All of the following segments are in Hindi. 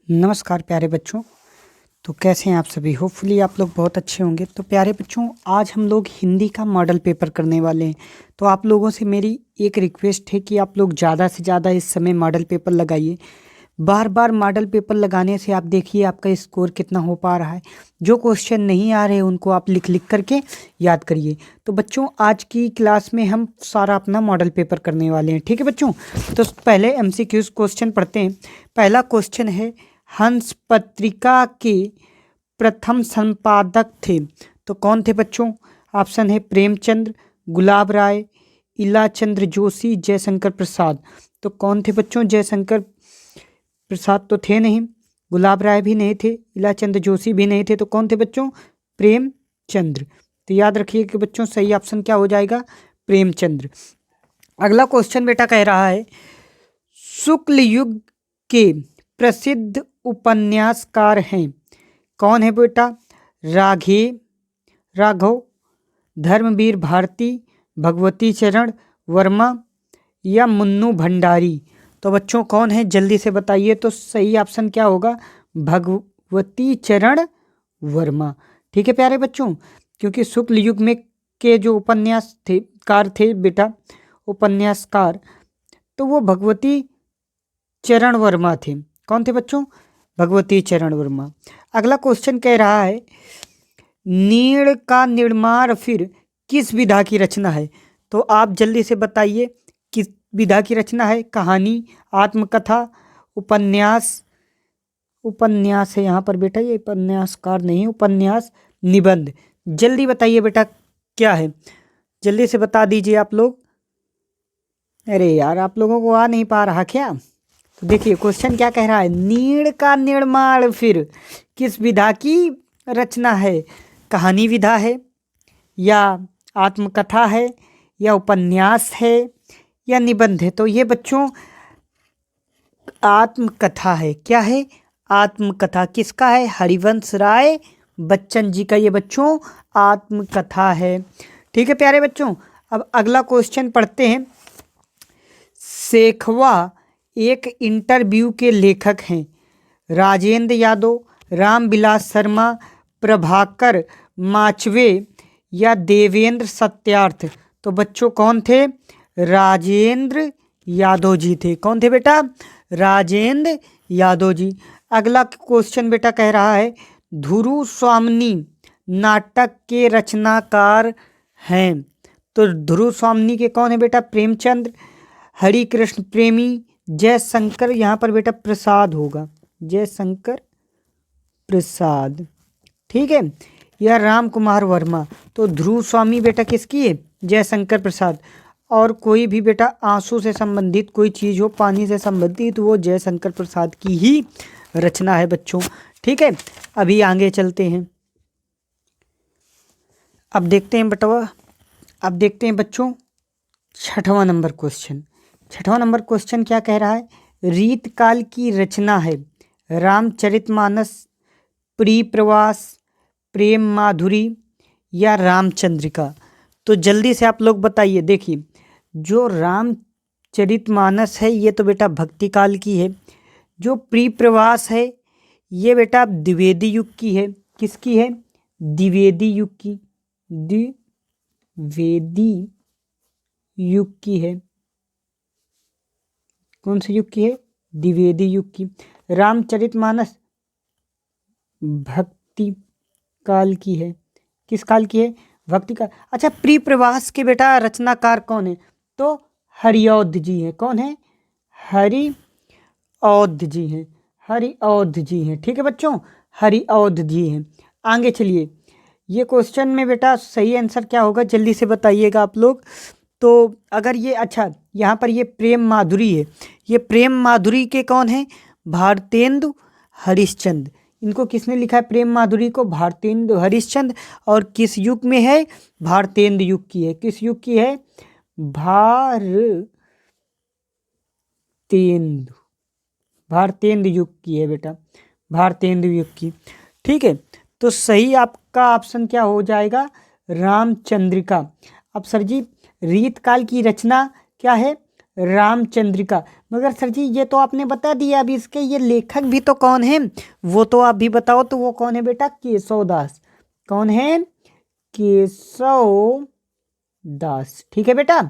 नमस्कार प्यारे बच्चों। तो कैसे हैं आप सभी? होपफुली आप लोग बहुत अच्छे होंगे। तो प्यारे बच्चों, आज हम लोग हिंदी का मॉडल पेपर करने वाले हैं। तो आप लोगों से मेरी एक रिक्वेस्ट है कि आप लोग ज़्यादा से ज़्यादा इस समय मॉडल पेपर लगाइए। बार बार मॉडल पेपर लगाने से आप देखिए आपका स्कोर कितना हो पा रहा है। जो क्वेश्चन नहीं आ रहे उनको आप लिख लिख करके याद करिए। तो बच्चों, आज की क्लास में हम सारा अपना मॉडल पेपर करने वाले हैं, ठीक है बच्चों? तो पहले एमसीक्यूज क्वेश्चन पढ़ते हैं। पहला क्वेश्चन है, हंस पत्रिका के प्रथम संपादक थे तो कौन थे बच्चों? ऑप्शन है प्रेमचंद्र, गुलाब राय, इलाचंद्र जोशी, जयशंकर प्रसाद। तो कौन थे बच्चों? जयशंकर प्रसाद तो थे नहीं, गुलाब राय भी नहीं थे, इलाचंद्र जोशी भी नहीं थे। तो कौन थे बच्चों? प्रेमचंद्र। तो याद रखिए कि बच्चों सही ऑप्शन क्या हो जाएगा? प्रेमचंद्र। अगला क्वेश्चन बेटा कह रहा है, शुक्ल युग के प्रसिद्ध उपन्यासकार हैं। कौन है बेटा? राघव, धर्मवीर भारती, भगवती चरण वर्मा या मुन्नू भंडारी। तो बच्चों कौन है जल्दी से बताइए। तो सही ऑप्शन क्या होगा? भगवती चरण वर्मा। ठीक है प्यारे बच्चों, क्योंकि शुक्ल युग में के जो उपन्यास थे कार थे बेटा, उपन्यासकार, तो वो भगवती चरण वर्मा थे। कौन थे बच्चों? भगवती चरण वर्मा। अगला क्वेश्चन कह रहा है, नीड़ का निर्माण फिर किस विधा की रचना है? तो आप जल्दी से बताइए किस विधा की रचना है? कहानी, आत्मकथा, उपन्यास, उपन्यास है यहाँ पर बेटा, ये उपन्यासकार नहीं, उपन्यास, निबंध। जल्दी बताइए बेटा क्या है, जल्दी से बता दीजिए आप लोग। अरे यार, आप लोगों को आ नहीं पा रहा क्या? तो देखिए क्वेश्चन क्या कह रहा है, नीड़ का निर्माण फिर किस विधा की रचना है? कहानी विधा है, या आत्मकथा है, या उपन्यास है, या निबंध है? तो ये बच्चों आत्मकथा है। क्या है? आत्मकथा। किसका है? हरिवंश राय बच्चन जी का ये बच्चों आत्मकथा है। ठीक है प्यारे बच्चों, अब अगला क्वेश्चन पढ़ते हैं। शेखवा एक इंटरव्यू के लेखक हैं। राजेंद्र यादव, रामविलास शर्मा, प्रभाकर माचवे या देवेंद्र सत्यार्थ। तो बच्चों कौन थे? राजेंद्र यादव जी थे। कौन थे बेटा? राजेंद्र यादव जी। अगला क्वेश्चन बेटा कह रहा है, धुरु स्वामिनी नाटक के रचनाकार हैं। तो ध्रुव स्वामिनी के कौन है बेटा? प्रेमचंद्र, हरिकृष्ण प्रेमी, जयशंकर, यहाँ पर बेटा प्रसाद होगा, जयशंकर प्रसाद। ठीक है, यह राम कुमार वर्मा। तो ध्रुव स्वामी बेटा किसकी है? जयशंकर प्रसाद। और कोई भी बेटा आंसू से संबंधित कोई चीज़ हो, पानी से संबंधित, वो जयशंकर प्रसाद की ही रचना है बच्चों। ठीक है, अभी आगे चलते हैं। अब देखते हैं बेटा, अब देखते हैं बच्चों छठवां नंबर क्वेश्चन। छठवां नंबर क्वेश्चन क्या कह रहा है, रीतकाल की रचना है रामचरितमानस, प्रियप्रवास, प्रेम माधुरी या रामचंद्रिका। तो जल्दी से आप लोग बताइए। देखिए, जो रामचरितमानस है ये तो बेटा भक्ति काल की है। जो प्रियप्रवास है ये बेटा द्विवेदी युग की है। किसकी है? द्विवेदी युग की, द्विवेदी युग की है। कौन से युग की है? द्विवेदी युग की। रामचरितमानस भक्ति काल की है। किस काल की है? भक्ति काल। अच्छा, प्रियप्रवास के बेटा रचनाकार कौन है? तो हरिऔध जी हैं। कौन है? हरिऔध जी हैं, हरिऔध जी हैं। ठीक है बच्चों, हरिऔध जी हैं। आगे चलिए, ये क्वेश्चन में बेटा सही आंसर क्या होगा जल्दी से बताइएगा आप लोग। तो अगर ये, अच्छा यहाँ पर ये प्रेम माधुरी है, ये प्रेम माधुरी के कौन है? भारतेंदु हरिश्चंद्र। इनको किसने लिखा है प्रेम माधुरी को? भारतेंदु हरिश्चंद्र। और किस युग में है? भारतेंदु युग की है। किस युग की है? भारतेंदु, भारतेंदु युग की है बेटा, भारतेंदु युग की। ठीक है, तो सही आपका ऑप्शन क्या हो जाएगा? रामचंद्रिका। अब सर जी रीतकाल की रचना क्या है? रामचंद्रिका। मगर सर जी ये तो आपने बता दिया, अभी इसके ये लेखक भी तो कौन है वो तो आप भी बताओ। तो वो कौन है बेटा? केशव दास। कौन है? केशव दास। ठीक है बेटा।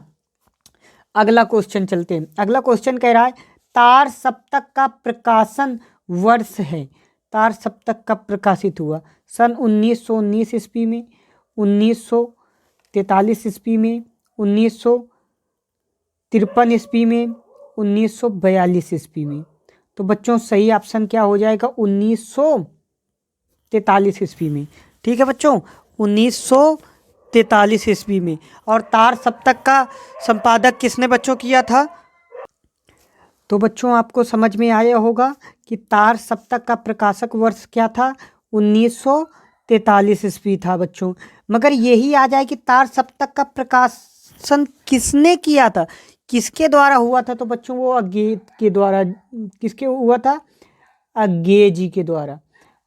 अगला क्वेश्चन चलते हैं। अगला क्वेश्चन कह रहा है तार सप्तक का प्रकाशन वर्ष है। तार सप्तक का प्रकाशित हुआ सन 1919 ईस्वी में, 1943 ईस्वी में, 1953 ईस्वी में, 1942 ईस्वी में। तो बच्चों सही ऑप्शन क्या हो जाएगा? 1943 ईस्वी में। ठीक है बच्चों, 1943 ईस्वी में। और तार सप्तक का संपादक किसने बच्चों किया था? तो बच्चों आपको समझ में आया होगा कि तार सप्तक का प्रकाशक वर्ष क्या था? 1943 ईस्वी था बच्चों। मगर यही आ जाए कि तार सप्तक का प्रकाशन किसने किया था, किसके द्वारा हुआ था? तो बच्चों वो अज्ञे के द्वारा। किसके हुआ था? अज्ञे जी के द्वारा।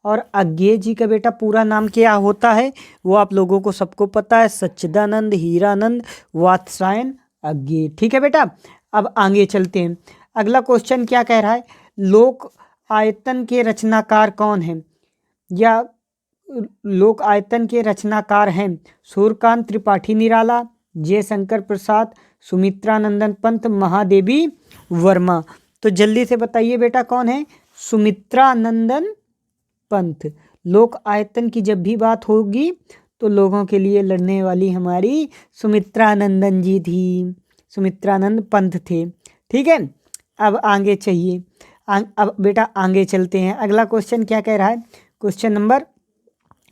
और अज्ञे जी का बेटा पूरा नाम क्या होता है वो आप लोगों को सबको पता है, सच्चिदानंद हीरानंद वात्स्यायन अज्ञे। ठीक है बेटा। अब आगे चलते हैं। अगला क्वेश्चन क्या कह रहा है? लोक आयतन के रचनाकार कौन है? या लोक आयतन के रचनाकार हैं सूर्यकांत त्रिपाठी निराला, जयशंकर प्रसाद, सुमित्रानंदन पंत, महादेवी वर्मा। तो जल्दी से बताइए बेटा कौन है? सुमित्रानंदन पंत। लोक आयतन की जब भी बात होगी तो लोगों के लिए लड़ने वाली हमारी सुमित्रानंदन जी थी, सुमित्रानंद पंत थे। ठीक है। अब आगे चाहिए। अब बेटा आगे चलते हैं। अगला क्वेश्चन क्या कह रहा है? Question number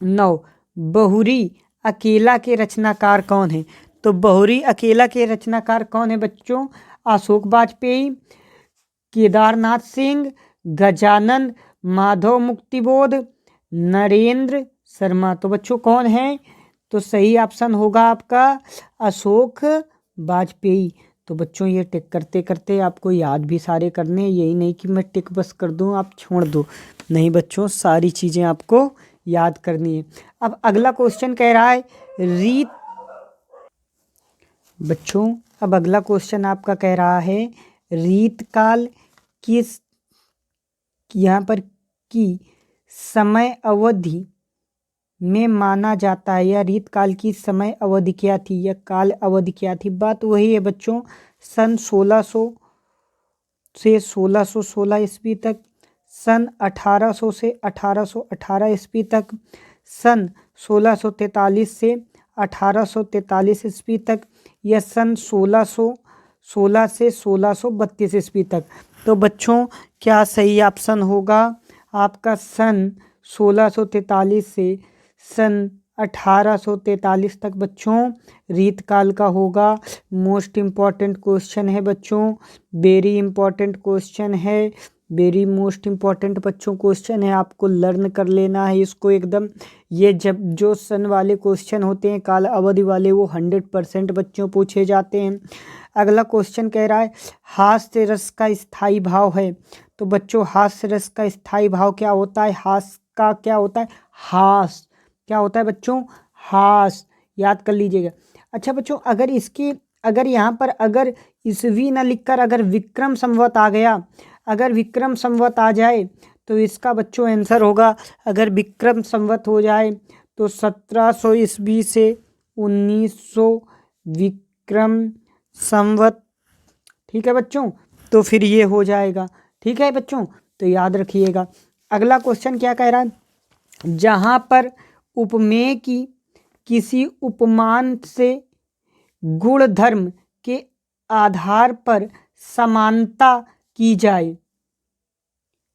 9। बहुरी अकेला के रचनाकार कौन है? तो बहुरी अकेला के रचनाकार कौन है बच्चों? अशोक वाजपेयी, केदारनाथ सिंह, गजानंद, माधव मुक्तिबोध, नरेंद्र शर्मा। तो बच्चों कौन है? तो सही ऑप्शन होगा आपका अशोक वाजपेयी। तो बच्चों ये टिक करते करते आपको याद भी सारे करने हैं, यही नहीं कि मैं टिक बस कर दूं आप छोड़ दो, नहीं बच्चों सारी चीज़ें आपको याद करनी है। अब अगला क्वेश्चन कह रहा है रीत। बच्चों अब अगला क्वेश्चन आपका कह रहा है रीतकाल किस यहाँ पर की समय अवधि में माना जाता है, या रीतकाल की समय अवधि क्या थी या काल अवधि क्या थी? बात वही है बच्चों, सन 1600 से 1616 ईस्वी तक, सन 1800 से 1818 ईस्वी तक, सन 1643 से 1843 ईस्वी तक, या सन 1616 से 1632 ईस्वी तक। तो बच्चों क्या सही ऑप्शन होगा आपका? सन 1643 से सन 1843 तक बच्चों रीतकाल का होगा। मोस्ट इम्पॉर्टेंट क्वेश्चन है बच्चों, वेरी इंपॉर्टेंट क्वेश्चन है, वेरी मोस्ट इम्पॉर्टेंट बच्चों क्वेश्चन है, आपको लर्न कर लेना है इसको एकदम। ये जब जो सन वाले क्वेश्चन होते हैं काल अवधि वाले वो 100% बच्चों पूछे जाते हैं। अगला क्वेश्चन कह रहा है हास्य रस का स्थायी भाव है। तो बच्चों हास्य रस का स्थायी भाव क्या होता है? हास्य का क्या होता है? हास क्या होता है बच्चों? हास। याद कर लीजिएगा। अच्छा बच्चों अगर इसकी अगर यहाँ पर अगर ईस्वी न लिखकर अगर विक्रम संवत आ गया, अगर विक्रम संवत आ जाए तो इसका बच्चों आंसर होगा, अगर विक्रम संवत हो जाए तो 1700 ईस्वी से 1900 विक्रम संवत। ठीक है बच्चों, तो फिर ये हो जाएगा। ठीक है बच्चों, तो याद रखिएगा। अगला क्वेश्चन क्या कह रहा है? जहाँ पर उपमेय की किसी उपमान से गुणधर्म के आधार पर समानता की जाए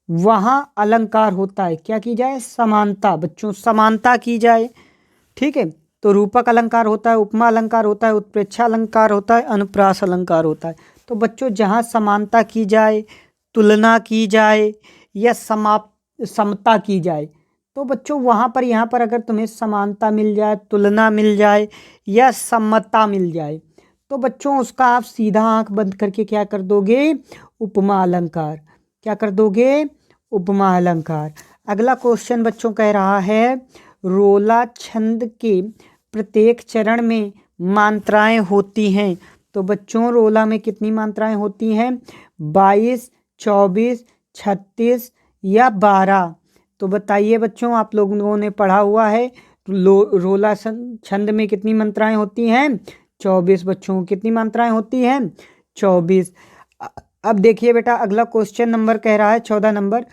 वहाँ अलंकार होता है। क्या की जाए? समानता बच्चों, समानता की जाए। ठीक है, तो रूपक अलंकार होता है, उपमा अलंकार होता है, उत्प्रेक्षा अलंकार होता है, अनुप्रास अलंकार होता है। तो बच्चों जहाँ समानता की जाए, तुलना की जाए या समता की जाए, तो बच्चों वहाँ पर यहाँ पर अगर तुम्हें समानता मिल जाए, तुलना मिल जाए या समता मिल जाए तो बच्चों उसका आप सीधा आंख बंद करके क्या कर दोगे? उपमा अलंकार। क्या कर दोगे? उपमा अलंकार। अगला क्वेश्चन बच्चों कह रहा है रोला छंद के प्रत्येक चरण में मात्राएं होती हैं। तो बच्चों रोला में कितनी मात्राएं होती हैं? 22, 24, 36 या 12। तो बताइए बच्चों, आप लोगों ने पढ़ा हुआ है रोला छंद में कितनी मात्राएं होती हैं? 24 बच्चों। कितनी मात्राएं होती हैं? 24। अब देखिए बेटा, अगला क्वेश्चन नंबर कह रहा है 14 नंबर,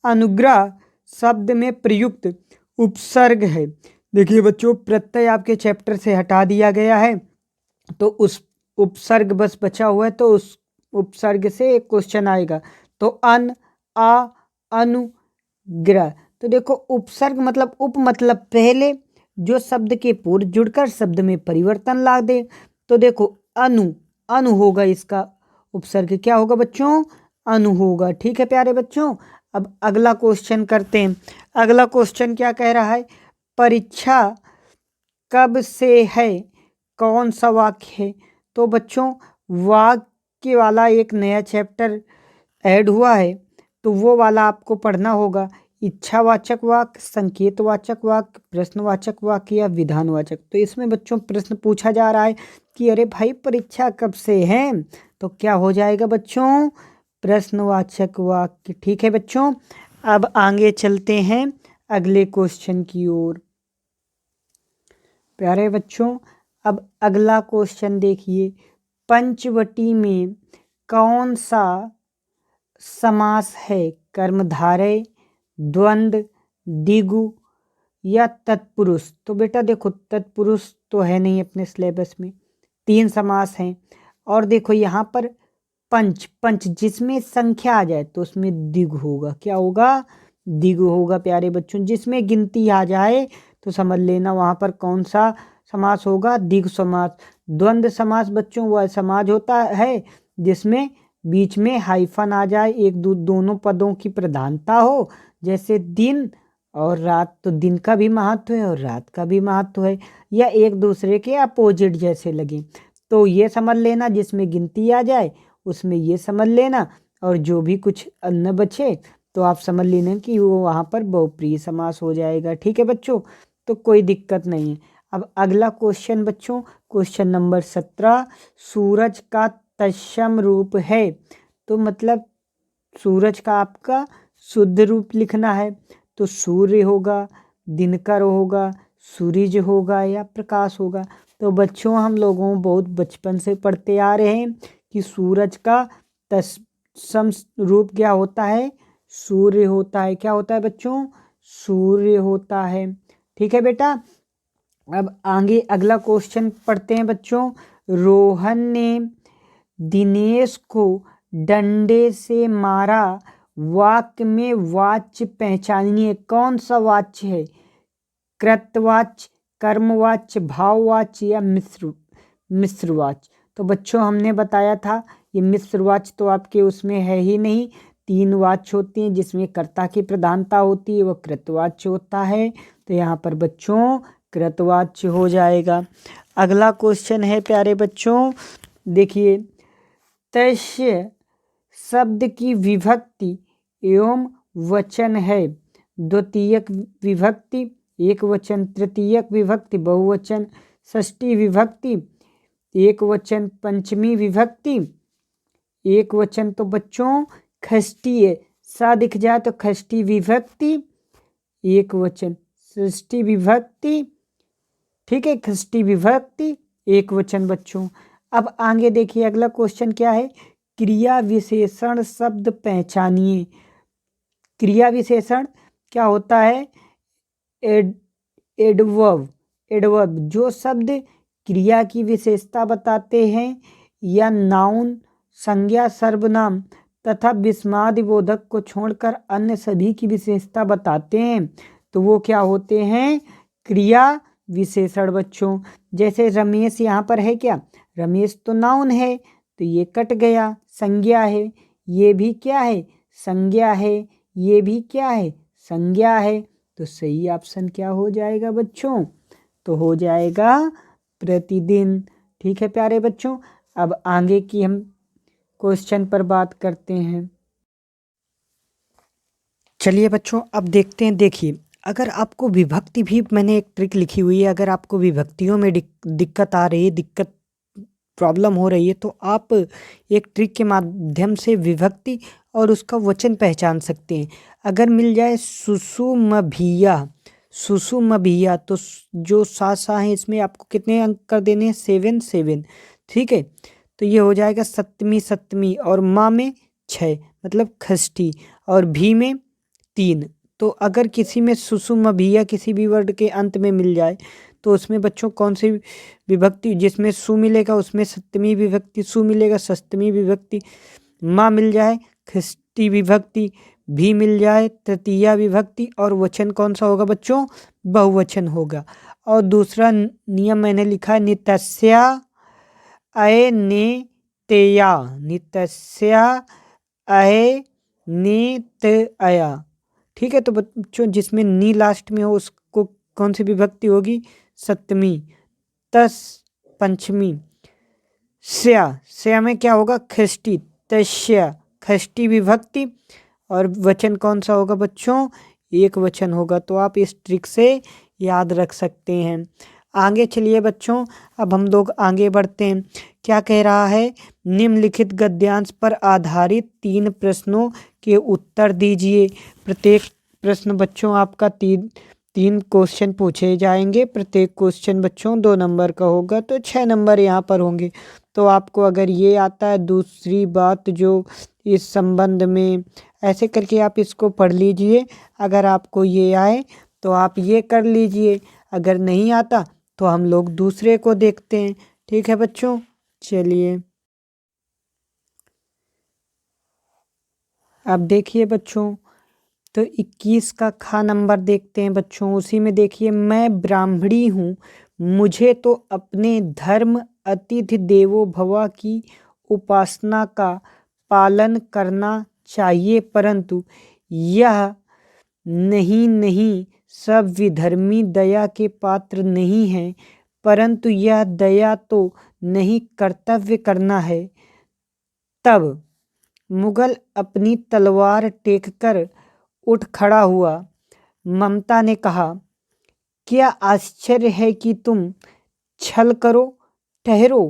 अनुग्रह शब्द में प्रयुक्त उपसर्ग है। देखिए बच्चों, प्रत्यय आपके चैप्टर से हटा दिया गया है, तो उस उपसर्ग बस बचा हुआ है, तो उस उपसर्ग से एक क्वेश्चन आएगा। तो अन, आ, अनु, ग्रह। तो देखो, उपसर्ग मतलब उप मतलब पहले, जो शब्द के पूर्व जुड़कर शब्द में परिवर्तन ला दे। तो देखो, अनु, अनु होगा इसका उपसर्ग। क्या होगा बच्चों? अनु होगा। ठीक है प्यारे बच्चों। अब अगला क्वेश्चन करते हैं। अगला क्वेश्चन क्या कह रहा है? परीक्षा कब से है, कौन सा वाक्य है? तो बच्चों, वाक्य वाला एक नया चैप्टर ऐड हुआ है, तो वो वाला आपको पढ़ना होगा। इच्छावाचक वाक्य, संकेतवाचक वाक्य, प्रश्नवाचक वाक्य या विधानवाचक। तो इसमें बच्चों प्रश्न पूछा जा रहा है कि अरे भाई, परीक्षा कब से है? तो क्या हो जाएगा बच्चों? प्रश्नवाचक वाक्य। ठीक है बच्चों। अब आगे चलते हैं अगले क्वेश्चन की ओर। प्यारे बच्चों, अब अगला क्वेश्चन देखिए, पंचवटी में कौन सा समास है? कर्मधारय, द्वंद्व, द्विगु या तत्पुरुष। तो बेटा देखो, तत्पुरुष तो है नहीं अपने सिलेबस में, 3 समास हैं। और देखो यहाँ पर पंच, पंच जिसमें संख्या आ जाए तो उसमें द्विगु होगा। क्या होगा? द्विगु होगा प्यारे बच्चों। जिसमें गिनती आ जाए तो समझ लेना वहाँ पर कौन सा समास होगा? द्विगु समास। द्वंद्व समास बच्चों वह समास होता है जिसमें बीच में हाइफन आ जाए, एक दोनों पदों की प्रधानता हो, जैसे दिन और रात। तो दिन का भी महत्व है और रात का भी महत्व है, या एक दूसरे के अपोजिट जैसे लगे। तो ये समझ लेना, जिसमें गिनती आ जाए उसमें ये समझ लेना, और जो भी कुछ न बचे तो आप समझ लेना कि वो वहाँ पर बहुप्रिय समास हो जाएगा। ठीक है बच्चों, तो कोई दिक्कत नहीं है। अब अगला क्वेश्चन बच्चों, क्वेश्चन नंबर 17, सूरज का तत्सम रूप है। तो मतलब सूरज का आपका शुद्ध रूप लिखना है, तो सूर्य होगा, दिनकर होगा, सूरज होगा या प्रकाश होगा। तो बच्चों, हम लोगों बहुत बचपन से पढ़ते आ रहे हैं कि सूरज का तत्सम रूप क्या होता है? सूर्य होता है। क्या होता है बच्चों? सूर्य होता है। ठीक है बेटा। अब आगे अगला क्वेश्चन पढ़ते हैं बच्चों। रोहन ने दिनेश को डंडे से मारा, वाक्य में वाच्य पहचानिए। कौन सा वाच्य है? कृतवाच्य, कर्मवाच्य, भाववाच्य या मिश्रवाच्य। तो बच्चों, हमने बताया था ये मिश्रवाच्य तो आपके उसमें है ही नहीं। 3 वाच्य होते हैं जिसमें कर्ता की प्रधानता होती है, वो कृतवाच्य होता है। तो यहाँ पर बच्चों कृतवाच्य हो जाएगा। अगला क्वेश्चन है प्यारे बच्चों, देखिए, तस्य शब्द की विभक्ति एवं वचन है। द्वितीयक विभक्ति, एक वचन, तृतीयक विभक्ति, बहुवचन, षष्ठी विभक्ति, एक वचन, पंचमी विभक्ति, एक वचन। तो बच्चों षष्ठी है, सा दिख जाए तो षष्ठी विभक्ति, एक वचन, षष्ठी विभक्ति। ठीक है, षष्ठी विभक्ति, एक वचन बच्चों। अब आगे देखिए अगला क्वेश्चन क्या है? क्रिया विशेषण शब्द पहचानिए। क्रिया विशेषण क्या होता है? एडवर्ब। एडवर्ब जो शब्द क्रिया की विशेषता बताते हैं, या नाउन, संज्ञा, सर्वनाम तथा विस्मयादिबोधक को छोड़कर अन्य सभी की विशेषता बताते हैं, तो वो क्या होते हैं? क्रिया विशेषण बच्चों। जैसे रमेश यहाँ पर है, क्या रमेश तो नाउन है, तो ये कट गया, संज्ञा है। ये भी क्या है? संज्ञा है। ये भी क्या है? संज्ञा है। तो सही ऑप्शन क्या हो जाएगा बच्चों? तो हो जाएगा प्रतिदिन। ठीक है प्यारे बच्चों। अब आगे की हम क्वेश्चन पर बात करते हैं। चलिए बच्चों, अब देखते हैं। देखिए, अगर आपको विभक्ति भी, मैंने एक ट्रिक लिखी हुई है, अगर आपको विभक्तियों में दिक्कत आ रही है, दिक्कत प्रॉब्लम हो रही है तो आप एक ट्रिक के माध्यम से विभक्ति और उसका वचन पहचान सकते हैं। अगर मिल जाए सुसुमभिया, सुसुमभिया, तो जो सा सा है इसमें आपको कितने अंक कर देने हैं? 7 7। ठीक है, तो ये हो जाएगा सप्तमी सप्तमी, और माँ में 6 मतलब खष्टी, और भी में 3। तो अगर किसी में सुसुमभिया किसी भी वर्ड के अंत में मिल जाए तो उसमें बच्चों कौन सी विभक्ति, जिसमें सु मिलेगा उसमें सप्तमी विभक्ति, सु मिलेगा षष्टमी विभक्ति, माँ मिल जाए खष्टी विभक्ति, भी मिल जाए तृतीया विभक्ति, और वचन कौन सा होगा बच्चों? बहुवचन होगा। और दूसरा नियम मैंने लिखा है नितस्या अय ने तेया, नितस्या अय ने त अया। ठीक है, तो बच्चों जिसमें नी लास्ट में हो उसको कौन सी विभक्ति होगी? सप्तमी। तस पंचमी। स्या में क्या होगा? खष्टी, तस्या खष्टी विभक्ति, और वचन कौन सा होगा बच्चों? एक वचन होगा। तो आप इस ट्रिक से याद रख सकते हैं। आगे चलिए बच्चों, अब हम लोग आगे बढ़ते हैं। क्या कह रहा है? निम्नलिखित गद्यांश पर आधारित 3 प्रश्नों के उत्तर दीजिए। प्रत्येक प्रश्न बच्चों आपका 3 क्वेश्चन पूछे जाएंगे। प्रत्येक क्वेश्चन बच्चों 2 नंबर का होगा, तो 6 नंबर यहाँ पर होंगे। तो आपको अगर ये आता है, दूसरी बात जो इस संबंध में, ऐसे करके आप इसको पढ़ लीजिए। अगर आपको ये आए तो आप ये कर लीजिए, अगर नहीं आता तो हम लोग दूसरे को देखते हैं। ठीक है बच्चों, चलिए अब देखिए बच्चों, तो 21 का खा नंबर देखते हैं बच्चों। उसी में देखिए, मैं ब्राह्मणी हूँ, मुझे तो अपने धर्म अतिथि देवो भव की उपासना का पालन करना चाहिए, परंतु यह नहीं सब विधर्मी दया के पात्र नहीं हैं, परंतु यह दया तो नहीं कर्तव्य करना है। तब मुगल अपनी तलवार टेककर उठ खड़ा हुआ। ममता ने कहा, क्या आश्चर्य है कि तुम छल करो? ठहरो,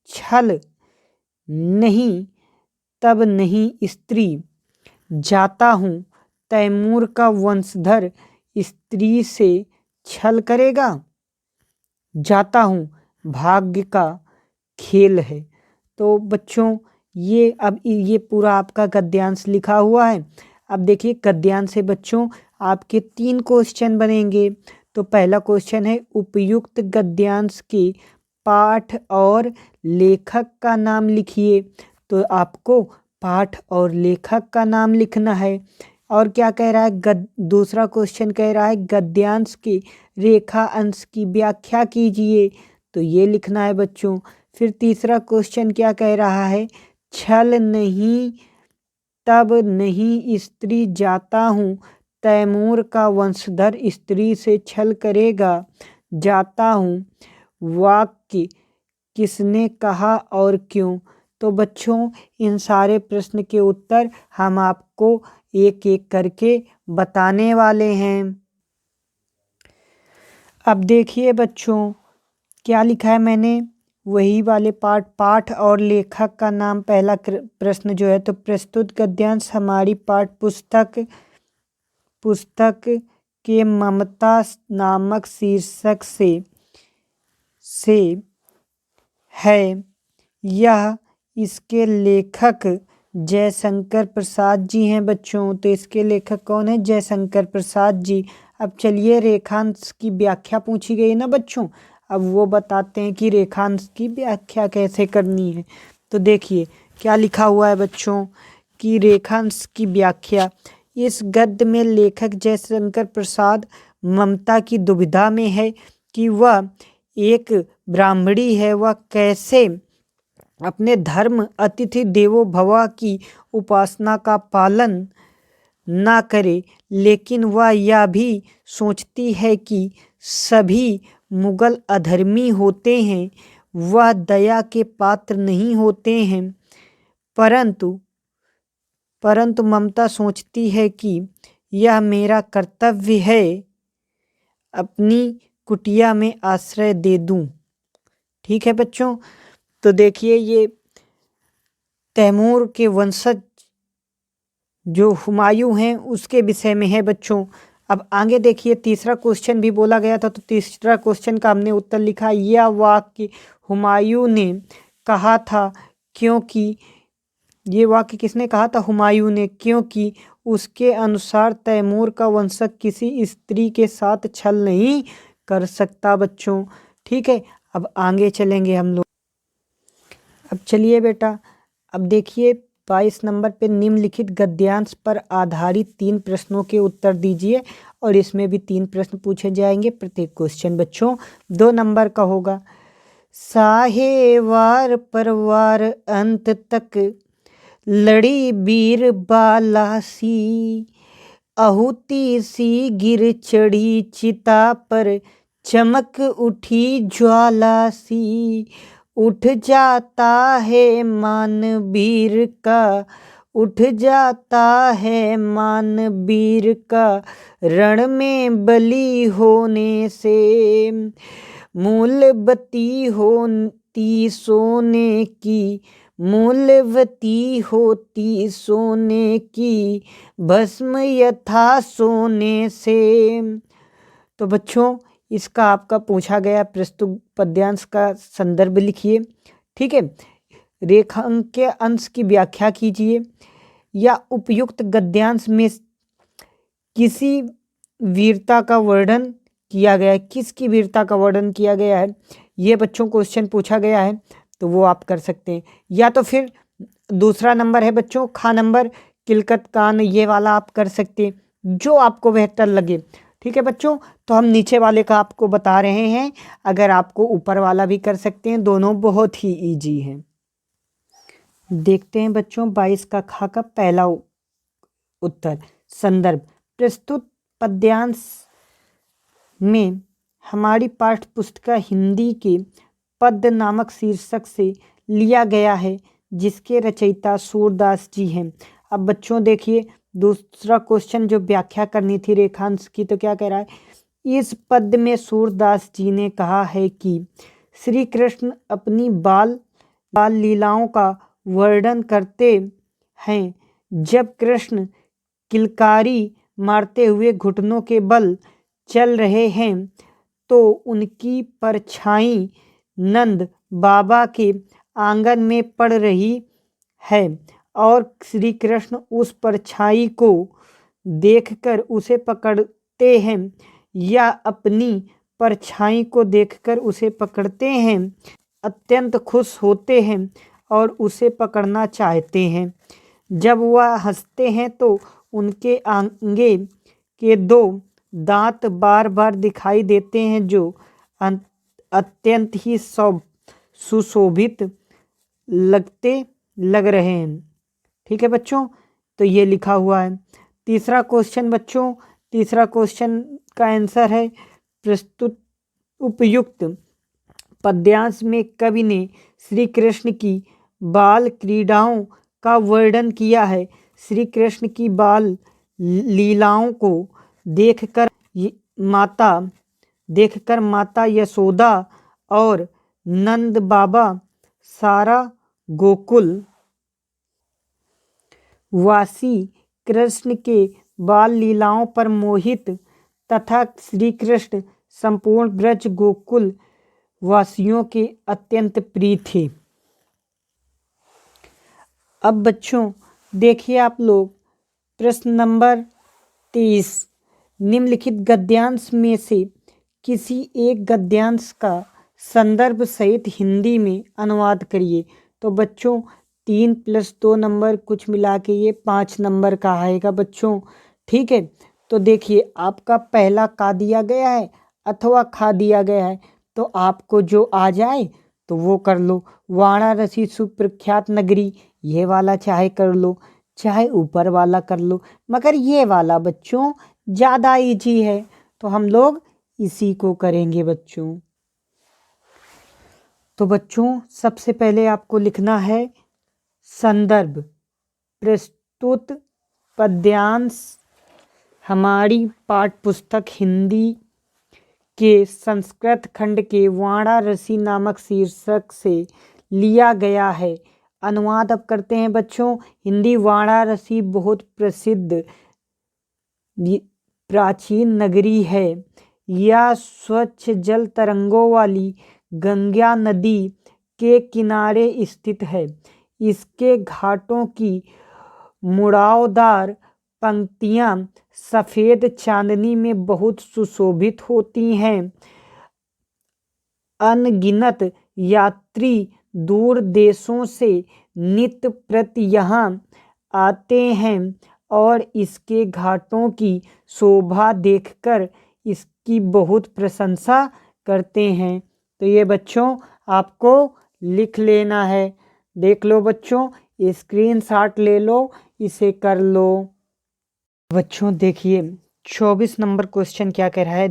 छल नहीं, तब नहीं स्त्री, जाता हूँ तैमूर का वंशधर स्त्री से छल करेगा? जाता हूँ, भाग्य का खेल है। तो बच्चों ये अब ये पूरा आपका गद्यांश लिखा हुआ है। अब देखिए गद्यांश से बच्चों आपके 3 क्वेश्चन बनेंगे। तो पहला क्वेश्चन है, उपयुक्त गद्यांश के पाठ और लेखक का नाम लिखिए। तो आपको पाठ और लेखक का नाम लिखना है। और क्या कह रहा है? दूसरा क्वेश्चन कह रहा है, गद्यांश के रेखा अंश की व्याख्या कीजिए। तो ये लिखना है बच्चों। फिर तीसरा क्वेश्चन क्या कह रहा है? छल नहीं, तब नहीं स्त्री, जाता हूँ तैमूर का वंशधर स्त्री से छल करेगा, जाता हूँ। वाक्य किसने कहा और क्यों? तो बच्चों इन सारे प्रश्न के उत्तर हम आपको एक एक करके बताने वाले हैं। अब देखिए बच्चों क्या लिखा है मैंने, वही वाले पाठ और लेखक का नाम। पहला प्रश्न जो है, तो प्रस्तुत गद्यांश हमारी पाठ पुस्तक के ममता नामक शीर्षक से है। यह इसके लेखक जयशंकर प्रसाद जी हैं बच्चों। तो इसके लेखक कौन है? जयशंकर प्रसाद जी। अब चलिए रेखांश की व्याख्या पूछी गई ना बच्चों, अब वो बताते हैं कि रेखांश की व्याख्या कैसे करनी है। तो देखिए क्या लिखा हुआ है बच्चों कि रेखांश की व्याख्या। इस गद्य में लेखक जयशंकर प्रसाद ममता की दुविधा में है कि वह एक ब्राह्मणी है, वह कैसे अपने धर्म अतिथि देवो भव की उपासना का पालन ना करे, लेकिन वह यह भी सोचती है कि सभी मुगल अधर्मी होते हैं, वह दया के पात्र नहीं होते हैं। परंतु ममता सोचती है कि यह मेरा कर्तव्य है, अपनी कुटिया में आश्रय दे दूं। ठीक है बच्चों, तो देखिए ये तैमूर के वंशज जो हुमायूं हैं उसके विषय में है बच्चों। अब आगे देखिए तीसरा क्वेश्चन भी बोला गया था, तो तीसरा क्वेश्चन का हमने उत्तर लिखा। यह वाक्य हुमायूं ने कहा था क्योंकि, ये वाक्य किसने कहा था? हुमायूं ने, क्योंकि उसके अनुसार तैमूर का वंशज किसी स्त्री के साथ छल नहीं कर सकता बच्चों। ठीक है, अब आगे चलेंगे हम लोग। अब चलिए बेटा, अब देखिए 22 नंबर पे निम्नलिखित गद्यांश पर आधारित 3 प्रश्नों के उत्तर दीजिए, और इसमें भी 3 प्रश्न पूछे जाएंगे। प्रत्येक क्वेश्चन बच्चों 2 नंबर का होगा। साहेवार परवार अंत तक लड़ी बीर बालासी, आहुति सी गिर चढ़ी चिता पर, चमक उठी ज्वाला सी, उठ जाता है मान वीर का, उठ जाता है मान वीर का, रण में बलि होने से, मूलवती होती सोने की, मूलवती होती सोने की, भस्म यथा सोने से। तो बच्चों इसका आपका पूछा गया प्रस्तुत पद्यांश का संदर्भ लिखिए। ठीक है, रेखांक्य अंश की व्याख्या कीजिए, या उपयुक्त गद्यांश में किसी वीरता का वर्णन किया गया है, किसकी वीरता का वर्णन किया गया है, ये बच्चों क्वेश्चन पूछा गया है, तो वो आप कर सकते हैं। या तो फिर दूसरा नंबर है बच्चों खा नंबर, किलकत कान, ये वाला आप कर सकते हैं, जो आपको बेहतर लगे। ठीक है बच्चों, तो हम नीचे वाले का आपको बता रहे हैं, अगर आपको ऊपर वाला भी कर सकते हैं, दोनों बहुत ही इजी हैं। देखते हैं बच्चों 22 का खा का पहला उत्तर। संदर्भ, प्रस्तुत पद्यांश में हमारी पाठ्य पुस्तिका हिंदी के पद्य नामक शीर्षक से लिया गया है, जिसके रचयिता सूरदास जी हैं। अब बच्चों देखिए दूसरा क्वेश्चन जो व्याख्या करनी थी रेखांश की, तो क्या कह रहा है? इस पद्य में सूरदास जी ने कहा है कि श्री कृष्ण अपनी बाल लीलाओं का वर्णन करते हैं। जब कृष्ण किलकारी मारते हुए घुटनों के बल चल रहे हैं, तो उनकी परछाई नंद बाबा के आंगन में पड़ रही है, और श्री कृष्ण उस परछाई को देखकर उसे पकड़ते हैं, या अपनी परछाई को देखकर उसे पकड़ते हैं, अत्यंत खुश होते हैं और उसे पकड़ना चाहते हैं। जब वह हंसते हैं तो उनके आगे के 2 दांत बार बार दिखाई देते हैं, जो अत्यंत ही सुशोभित लग रहे हैं। ठीक है बच्चों, तो ये लिखा हुआ है। तीसरा क्वेश्चन बच्चों, तीसरा क्वेश्चन का आंसर है, प्रस्तुत उपयुक्त पद्यांश में कवि ने श्री कृष्ण की बाल क्रीड़ाओं का वर्णन किया है। श्री कृष्ण की बाल लीलाओं को देखकर माता यशोदा और नंद बाबा सारा गोकुल वासी कृष्ण के बाल लीलाओं पर मोहित तथा श्री कृष्ण संपूर्ण ब्रज गोकुल वासियों के अत्यंत प्रिय थे। अब बच्चों देखिए आप लोग प्रश्न नंबर 23, निम्नलिखित गद्यांश में से किसी एक गद्यांश का संदर्भ सहित हिंदी में अनुवाद करिए। तो बच्चों 3 + 2 नंबर कुछ मिला के ये 5 नंबर का आएगा बच्चों। ठीक है, तो देखिए आपका पहला का दिया गया है अथवा खा दिया गया है, तो आपको जो आ जाए तो वो कर लो। वाराणसी सुप्रख्यात नगरी, ये वाला चाहे कर लो, चाहे ऊपर वाला कर लो, मगर ये वाला बच्चों ज़्यादा इजी है, तो हम लोग इसी को करेंगे बच्चों। तो बच्चों सबसे पहले आपको लिखना है संदर्भ, प्रस्तुत पद्यांश हमारी पाठ्य पुस्तक हिंदी के संस्कृत खंड के वाराणसी नामक शीर्षक से लिया गया है। अनुवाद अब करते हैं बच्चों। हिंदी वाराणसी बहुत प्रसिद्ध प्राचीन नगरी है। यह स्वच्छ जल तरंगों वाली गंगा नदी के किनारे स्थित है। इसके घाटों की मुड़ावदार पंक्तियां सफेद चांदनी में बहुत सुशोभित होती हैं। अनगिनत यात्री दूर देशों से नित्य प्रति यहाँ आते हैं और इसके घाटों की शोभा देखकर इसकी बहुत प्रशंसा करते हैं। तो ये बच्चों आपको लिख लेना है। देख लो बच्चों, स्क्रीनशॉट ले लो, इसे कर लो। बच्चों देखिए 24 नंबर क्वेश्चन क्या कह रहा है।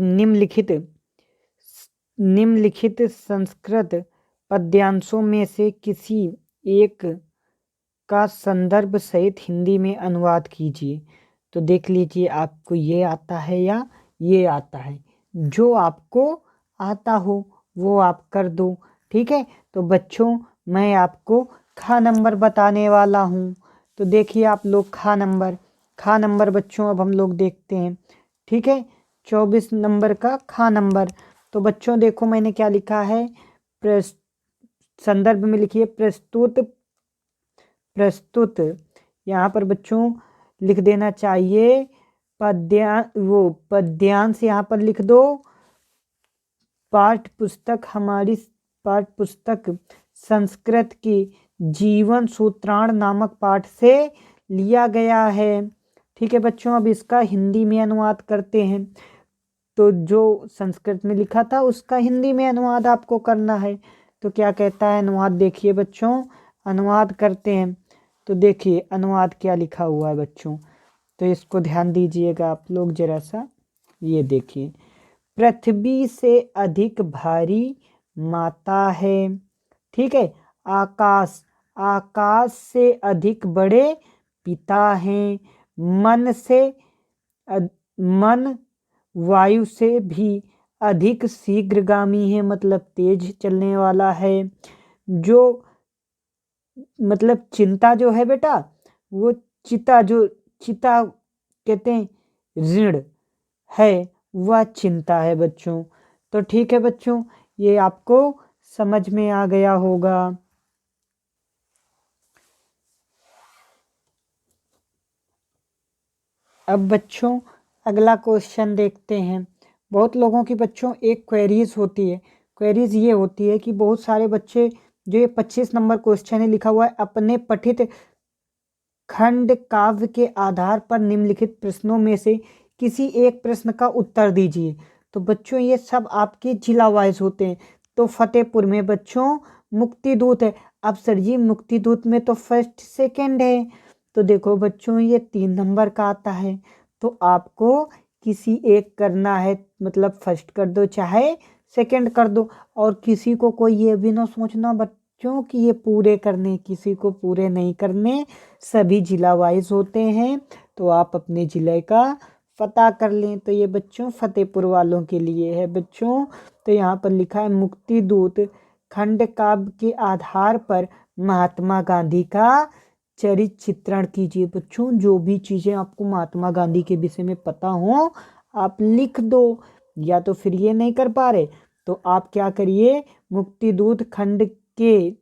निम्नलिखित संस्कृत पद्यांशों में से किसी एक का संदर्भ सहित हिंदी में अनुवाद कीजिए। तो देख लीजिए आपको ये आता है या ये आता है। जो आपको आता हो वो आप कर दो, ठीक है। तो बच्चों मैं आपको खा नंबर बताने वाला हूँ। तो देखिए आप लोग खा नंबर बच्चों अब हम लोग देखते हैं, ठीक है। 24 नंबर का खा नंबर। तो बच्चों देखो मैंने क्या लिखा है। संदर्भ में लिखिए प्रस्तुत यहाँ पर बच्चों लिख देना चाहिए पद्यांश यहाँ पर लिख दो। पाठ्य पुस्तक हमारी पाठ्य पुस्तक संस्कृत की जीवन सूत्राण नामक पाठ से लिया गया है, ठीक है बच्चों। अब इसका हिंदी में अनुवाद करते हैं। तो जो संस्कृत में लिखा था उसका हिंदी में अनुवाद आपको करना है। तो क्या कहता है अनुवाद, देखिए बच्चों अनुवाद करते हैं। तो देखिए अनुवाद क्या लिखा हुआ है बच्चों, तो इसको ध्यान दीजिएगा आप लोग जरा सा। ये देखिए, पृथ्वी से अधिक भारी माता है, ठीक है। आकाश से अधिक बड़े पिता हैं। मन वायु से भी अधिक शीघ्रगामी है, मतलब तेज चलने वाला है। जो मतलब चिंता जो है बेटा, वो चिता कहते हैं ऋण है, वह चिंता है बच्चों। तो ठीक है बच्चों, ये आपको समझ में आ गया होगा। अब बच्चों अगला क्वेश्चन देखते हैं। बहुत लोगों की बच्चों एक क्वेरीज होती है। क्वेरीज ये होती है कि बहुत सारे बच्चे जो ये 25 नंबर क्वेश्चन है लिखा हुआ है, अपने पठित खंड काव्य के आधार पर निम्नलिखित प्रश्नों में से किसी एक प्रश्न का उत्तर दीजिए। तो बच्चों ये सब आपके जिला वाइज होते हैं। तो फतेहपुर में बच्चों मुक्तिदूत है। अब सर जी मुक्तिदूत में तो फर्स्ट सेकंड है। तो देखो बच्चों ये 3 नंबर का आता है। तो आपको किसी एक करना है, मतलब फर्स्ट कर दो चाहे सेकंड कर दो। और किसी को कोई ये भी ना सोचना बच्चों कि ये पूरे करने, किसी को पूरे नहीं करने, सभी जिला वाइज होते हैं। तो आप अपने जिले का पता कर लें। तो ये बच्चों फतेहपुर वालों के लिए है बच्चों। तो यहाँ पर लिखा है मुक्तिदूत खंड काव्य के आधार पर महात्मा गांधी का चरित्र चित्रण कीजिए। बच्चों जो भी चीज़ें आपको महात्मा गांधी के विषय में पता हो आप लिख दो। या तो फिर ये नहीं कर पा रहे तो आप क्या करिए, मुक्तिदूत खंड के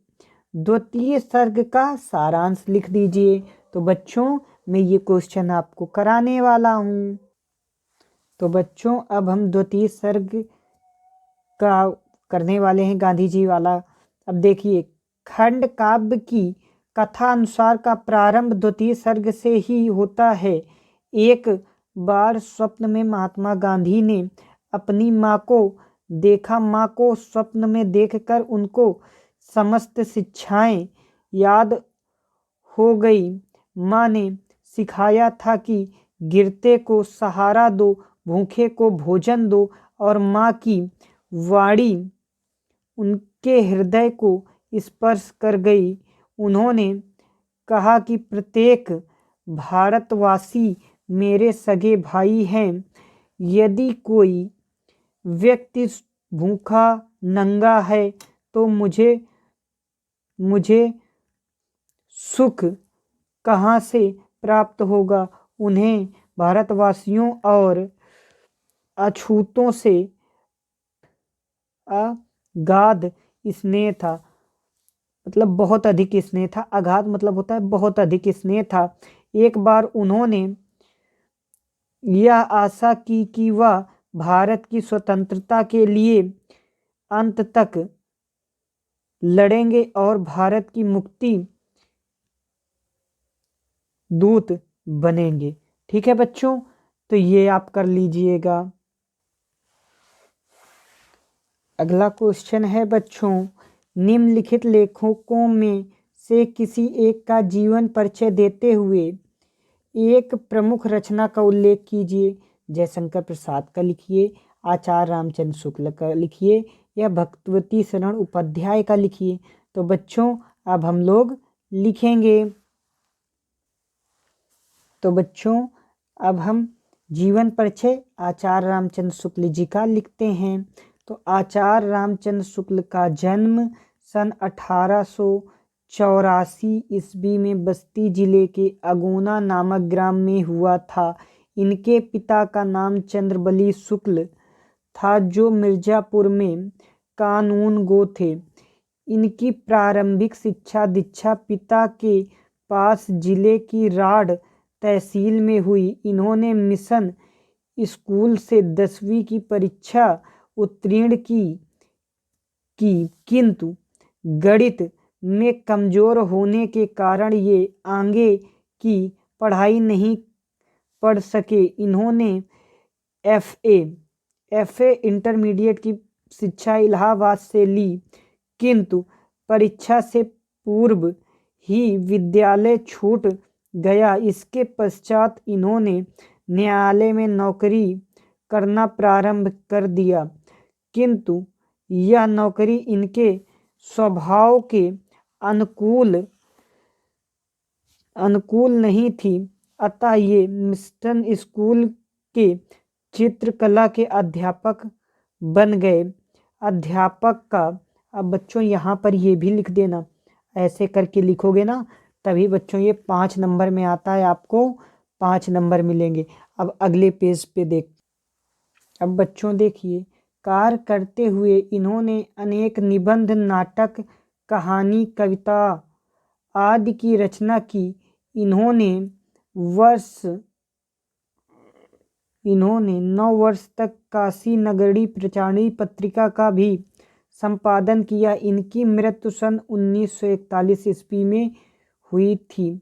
द्वितीय सर्ग का सारांश लिख दीजिए। तो बच्चों मैं ये क्वेश्चन आपको कराने वाला हूँ। तो बच्चों अब हम द्वितीय सर्ग का करने वाले हैं, गांधी जी वाला। अब देखिए, खंड काव्य की कथा अनुसार का प्रारंभ द्वितीय सर्ग से ही होता है। एक बार स्वप्न में महात्मा गांधी ने अपनी माँ को देखा। माँ को स्वप्न में देखकर उनको समस्त शिक्षाएं याद हो गई। माँ ने सिखाया था कि गिरते को सहारा दो, भूखे को भोजन दो, और माँ की वाणी उनके हृदय को स्पर्श कर गई। उन्होंने कहा कि प्रत्येक भारतवासी मेरे सगे भाई हैं। यदि कोई व्यक्ति भूखा नंगा है तो मुझे मुझे सुख कहाँ से प्राप्त होगा? उन्हें भारतवासियों और अछूतों से अगाध स्नेह था। मतलब बहुत अधिक स्नेह था। अगाध मतलब होता है बहुत अधिक स्नेह था। एक बार उन्होंने यह आशा की कि वह भारत की स्वतंत्रता के लिए अंत तक लड़ेंगे और भारत की मुक्ति दूत बनेंगे। ठीक है बच्चों, तो ये आप कर लीजिएगा। अगला क्वेश्चन है बच्चों, निम्नलिखित लेखकों में से किसी एक का जीवन परिचय देते हुए एक प्रमुख रचना का उल्लेख कीजिए। जयशंकर प्रसाद का लिखिए, आचार्य रामचंद्र शुक्ल का लिखिए, या भगवती शरण उपाध्याय का लिखिए। तो बच्चों अब हम लोग लिखेंगे। तो बच्चों अब हम जीवन परिचय आचार्य रामचंद्र शुक्ल जी का लिखते हैं। तो आचार्य रामचंद्र शुक्ल का जन्म सन 1884 ईस्वी में बस्ती जिले के अगोना नामक ग्राम में हुआ था। इनके पिता का नाम चंद्रबली शुक्ल था, जो मिर्जापुर में कानून गो थे। इनकी प्रारंभिक शिक्षा दीक्षा पिता के पास जिले की राढ़ तहसील में हुई। इन्होंने मिशन स्कूल से 10वीं की परीक्षा उत्तीर्ण की, किंतु गणित में कमजोर होने के कारण ये आगे की पढ़ाई नहीं पढ़ सके। इन्होंने एफए इंटरमीडिएट की शिक्षा इलाहाबाद से ली, किंतु परीक्षा से पूर्व ही विद्यालय छूट गया। इसके पश्चात इन्होंने न्यायालय में नौकरी करना प्रारंभ कर दिया, किंतु यह नौकरी इनके स्वभाव के अनुकूल नहीं थी। अतः ये मिशन स्कूल के चित्रकला के अध्यापक बन गए। अध्यापक का, अब बच्चों यहाँ पर ये भी लिख देना, ऐसे करके लिखोगे ना तभी बच्चों ये 5 नंबर में आता है, आपको 5 नंबर मिलेंगे। अब अगले पेज पे देख, अब बच्चों देखिए, कार्य करते हुए इन्होंने अनेक निबंध, नाटक, कहानी, कविता आदि की रचना की। इन्होंने 9 वर्ष तक काशी नगरी प्रचारणी पत्रिका का भी संपादन किया। इनकी मृत्यु सन 1941 ईस्वी में हुई थी।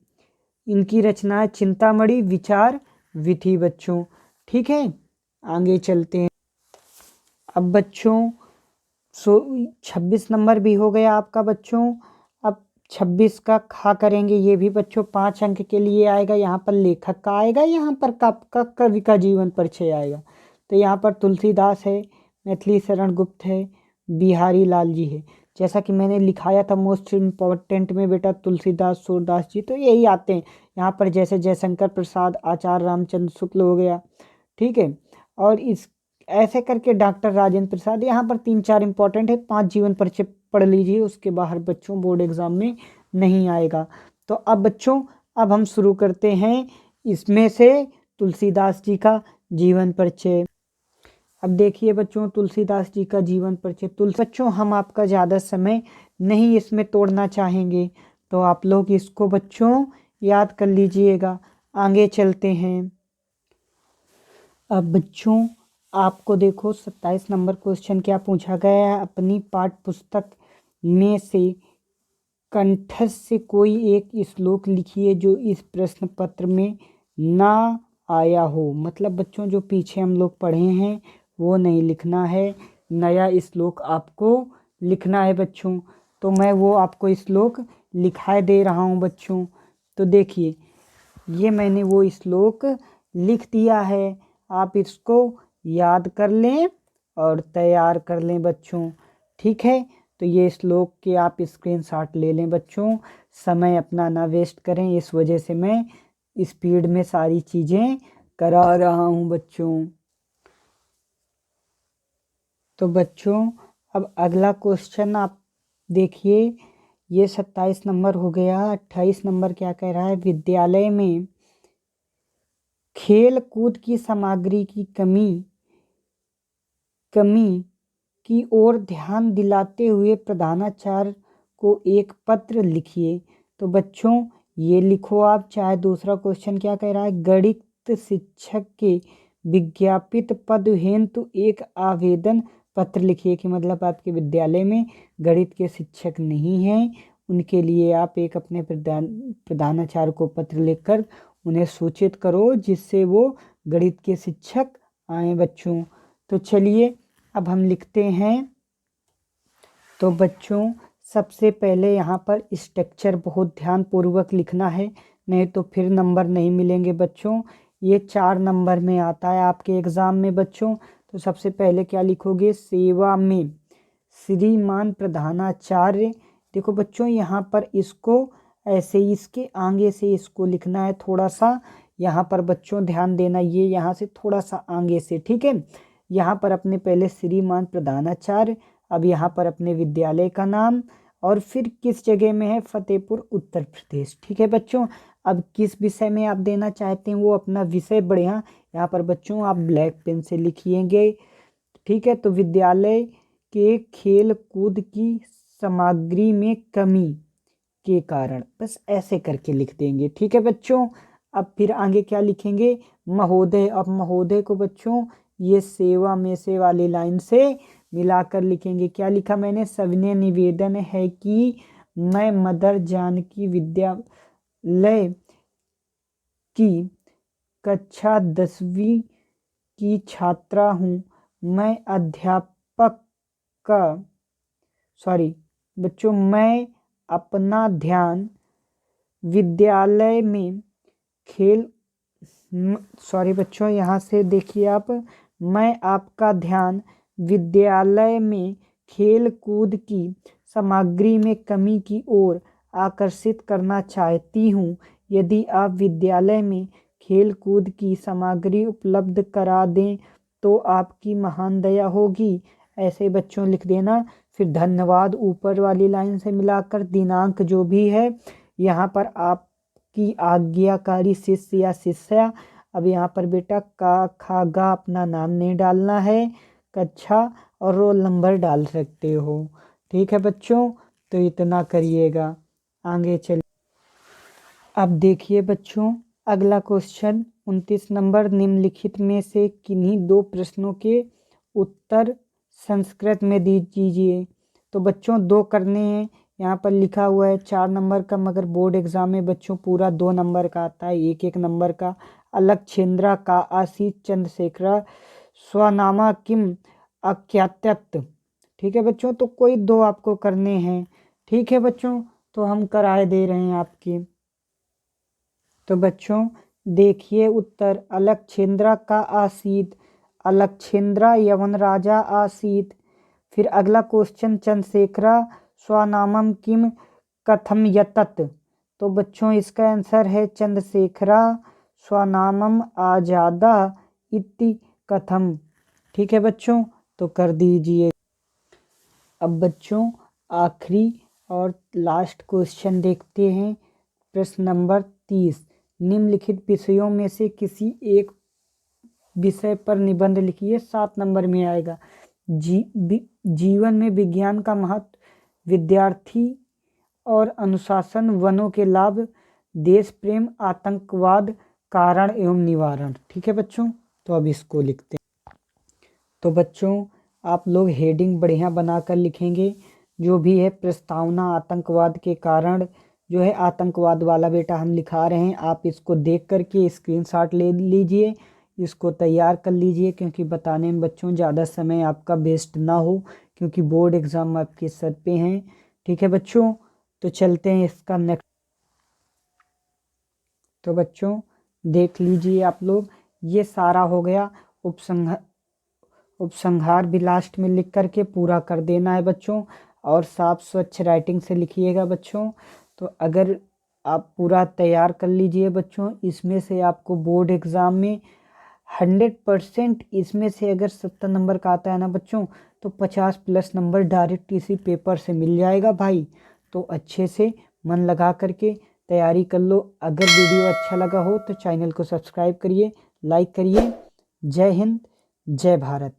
इनकी रचनाएं चिंतामणि, विचार, विधि बच्चों। ठीक है, आगे चलते हैं। अब बच्चों 26 नंबर भी हो गया आपका बच्चों। अब 26 का खा करेंगे, ये भी बच्चों 5 अंक के लिए आएगा। यहाँ पर लेखक का आएगा, यहाँ पर कवि का जीवन परिचय आएगा। तो यहाँ पर तुलसीदास है, मैथिली शरण गुप्त है, बिहारी लाल जी है। जैसा कि मैंने लिखाया था मोस्ट इम्पॉर्टेंट में बेटा तुलसीदास, सूरदास जी, तो यही आते हैं यहाँ पर। जैसे जयशंकर प्रसाद, आचार्य रामचंद्र शुक्ल हो गया, ठीक है। और इस ऐसे करके डॉक्टर राजेंद्र प्रसाद, यहाँ पर 3-4 इंपॉर्टेंट है। 5 जीवन परिचय पढ़ लीजिए, उसके बाहर बच्चों बोर्ड एग्जाम में नहीं आएगा। तो अब बच्चों अब हम शुरू करते हैं इसमें से तुलसीदास जी का जीवन परिचय। अब देखिए बच्चों, तुलसीदास जी का जीवन परिचय। बच्चों हम आपका ज़्यादा समय नहीं इसमें तोड़ना चाहेंगे, तो आप लोग इसको बच्चों याद कर लीजिएगा। आगे चलते हैं। अब बच्चों आपको देखो 27 नंबर क्वेश्चन क्या पूछा गया है। अपनी पाठ्य पुस्तक में से कंठस्थ से कोई एक श्लोक लिखिए जो इस प्रश्न पत्र में ना आया हो। मतलब बच्चों जो पीछे हम लोग पढ़े हैं वो नहीं लिखना है, नया श्लोक आपको लिखना है बच्चों। तो मैं वो आपको श्लोक लिखाए दे रहा हूँ बच्चों। तो देखिए, ये मैंने वो श्लोक लिख दिया है, आप इसको याद कर लें और तैयार कर लें बच्चों। ठीक है, तो ये श्लोक के आप स्क्रीनशॉट ले लें बच्चों। समय अपना ना वेस्ट करें, इस वजह से मैं स्पीड में सारी चीज़ें करा रहा हूँ बच्चों। तो बच्चों अब अगला क्वेश्चन आप देखिए, ये 27 नंबर हो गया। 28 नंबर क्या कह रहा है, विद्यालय में खेल कूद की सामग्री की कमी की ओर ध्यान दिलाते हुए प्रधानाचार्य को एक पत्र लिखिए। तो बच्चों ये लिखो आप। चाहे दूसरा क्वेश्चन क्या कह रहा है, गणित शिक्षक के विज्ञापित पद हेतु एक आवेदन पत्र लिखिए, कि मतलब आपके विद्यालय में गणित के शिक्षक नहीं हैं, उनके लिए आप एक अपने प्रधानाचार्य को पत्र लिखकर उन्हें सूचित करो, जिससे वो गणित के शिक्षक आए बच्चों। तो चलिए अब हम लिखते हैं। तो बच्चों सबसे पहले यहाँ पर स्ट्रक्चर बहुत ध्यानपूर्वक लिखना है, नहीं तो फिर नंबर नहीं मिलेंगे बच्चों। ये 4 नंबर में आता है आपके एग्ज़ाम में बच्चों। तो सबसे पहले क्या लिखोगे, सेवा में श्रीमान प्रधानाचार्य। देखो बच्चों यहाँ पर इसको ऐसे इसके आगे से इसको लिखना है थोड़ा सा, यहाँ पर बच्चों ध्यान देना, ये यहाँ से थोड़ा सा आगे से, ठीक है। यहाँ पर अपने पहले श्रीमान प्रधानाचार्य, अब यहाँ पर अपने विद्यालय का नाम, और फिर किस जगह में है, फतेहपुर उत्तर प्रदेश, ठीक है बच्चों। अब किस विषय में आप देना चाहते हैं वो अपना विषय बढ़िया यहाँ पर बच्चों आप ब्लैक पेन से लिखिएंगे, ठीक है। तो विद्यालय के खेल कूद की सामग्री में कमी के कारण, बस ऐसे करके लिख देंगे, ठीक है बच्चों। अब फिर आगे क्या लिखेंगे, महोदय। अब महोदय को बच्चों ये सेवा में से वाली लाइन से मिलाकर लिखेंगे। क्या लिखा मैंने, सविनय निवेदन है कि मैं मदर जानकी विद्यालय की कक्षा 10वीं की छात्रा हूँ। मैं अध्यापक का बच्चों मैं अपना ध्यान विद्यालय में बच्चों यहाँ से देखिए आप, मैं आपका ध्यान विद्यालय में खेल कूद की सामग्री में कमी की ओर आकर्षित करना चाहती हूँ। यदि आप विद्यालय में खेल कूद की सामग्री उपलब्ध करा दें तो आपकी महान दया होगी। ऐसे बच्चों लिख देना। फिर धन्यवाद ऊपर वाली लाइन से मिलाकर, दिनांक जो भी है यहाँ पर आपकी आज्ञाकारी शिष्य या शिष्या। अब यहाँ पर बेटा का खा गा अपना नाम नहीं डालना है, कक्षा और रोल नंबर डाल सकते हो, ठीक है बच्चों। तो इतना करिएगा, आगे चलिए। अब देखिए बच्चों अगला क्वेश्चन 29 नंबर, निम्नलिखित में से किन्हीं 2 प्रश्नों के उत्तर संस्कृत में दीजिए। तो बच्चों 2 करने हैं, यहाँ पर लिखा हुआ है 4 नंबर का, मगर बोर्ड एग्जाम में बच्चों पूरा 2 नंबर का आता है, 1-1 नंबर का। अलक्षेंद्रा का आसीत चंद्रशेखरा स्वनामा किम अख्यात्यत, ठीक है बच्चों। तो कोई 2 आपको करने हैं, ठीक है बच्चों। तो हम कराए दे रहे हैं आपके। तो बच्चों देखिए उत्तर, अलक्षेंद्रा का आसीत, अलक्षेंद्रा यवन राजा आसीत। फिर अगला क्वेश्चन, चंद्रशेखरा स्वनामम किम कथम यतत। तो बच्चों इसका आंसर है चंद्रशेखरा स्वनामम आजादा इति कथम, ठीक है बच्चों। तो कर दीजिए। अब बच्चों आखिरी और लास्ट क्वेश्चन देखते हैं, प्रश्न नंबर 30। निम्नलिखित विषयों में से किसी एक विषय पर निबंध लिखिए, 7 नंबर में आएगा। जीवन में विज्ञान का महत्व, विद्यार्थी और अनुशासन, वनों के लाभ, देश प्रेम, आतंकवाद, कारण एवं निवारण, ठीक है बच्चों। तो अब इसको लिखते हैं। तो बच्चों आप लोग हेडिंग बढ़िया बनाकर लिखेंगे, जो भी है प्रस्तावना आतंकवाद के कारण जो है आतंकवाद वाला बेटा हम लिखा रहे हैं, आप इसको देख करके स्क्रीनशॉट ले लीजिए, इसको तैयार कर लीजिए, क्योंकि बताने में बच्चों ज़्यादा समय आपका वेस्ट ना हो, क्योंकि बोर्ड एग्ज़ाम आपके सर पे हैं, ठीक है बच्चों। तो चलते हैं इसका नेक्स्ट। तो बच्चों देख लीजिए आप लोग, ये सारा हो गया। उपसंहार भी लास्ट में लिख करके पूरा कर देना है बच्चों, और साफ स्वच्छ राइटिंग से लिखिएगा बच्चों। तो अगर आप पूरा तैयार कर लीजिए बच्चों, इसमें से आपको बोर्ड एग्ज़ाम में 100% इसमें से अगर 70 नंबर का आता है ना बच्चों, तो 50+ नंबर डायरेक्ट इसी पेपर से मिल जाएगा भाई। तो अच्छे से मन लगा करके तैयारी कर लो। अगर वीडियो अच्छा लगा हो तो चैनल को सब्सक्राइब करिए, लाइक करिए। जय हिंद, जय भारत।